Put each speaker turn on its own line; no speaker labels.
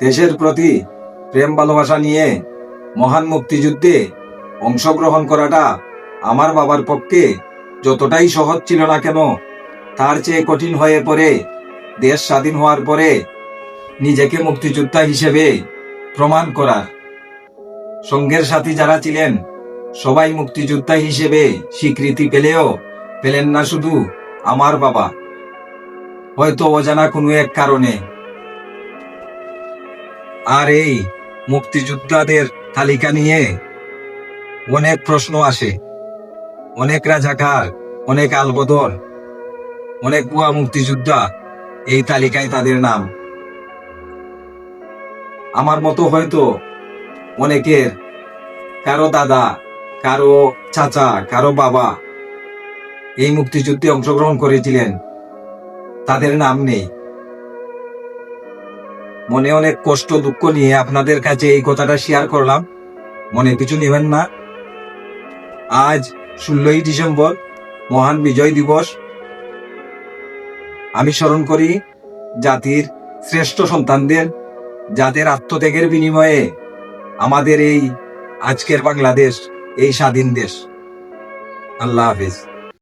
দেশের প্রতি প্রেম ভালোবাসা নিয়ে মহান মুক্তিযুদ্ধে অংশগ্রহণ করাটা আমার বাবার পক্ষে যতটাই সহজ ছিল না কেন, তার চেয়ে কঠিন হয়ে পড়ে দেশ স্বাধীন হওয়ার পরে নিজেকে মুক্তিযোদ্ধা হিসেবে প্রমাণ করার। সঙ্গের সাথী যারা ছিলেন সবাই মুক্তিযোদ্ধা হিসেবে স্বীকৃতি পেলেন না শুধু আমার বাবা, হয়তো অজানা কোনো এক কারণে। আর এই মুক্তিযোদ্ধাদের তালিকা নিয়ে অনেক প্রশ্ন আসে, অনেক রাজাকার, অনেক আলবদর, অনেক ভুয়া মুক্তিযোদ্ধা এই তালিকায় তাদের নাম। আমার মতো হয়তো অনেকের কারো দাদা, কারো চাচা, কারো বাবা এই মুক্তিযুদ্ধে অংশগ্রহণ করেছিলেন, তাদের নাম নেই। মনে অনেক কষ্ট দুঃখ নিয়ে আপনাদের কাছে এই কথাটা শেয়ার করলাম, মনে কিছু নেবেন না। আজ 16ই ডিসেম্বর, মহান বিজয় দিবস। আমি স্মরণ করি জাতির শ্রেষ্ঠ সন্তানদের, যাদের আত্মত্যাগের বিনিময়ে আমাদের এই আজকের বাংলাদেশ, এই স্বাধীন দেশ। আল্লাহ হাফেজ।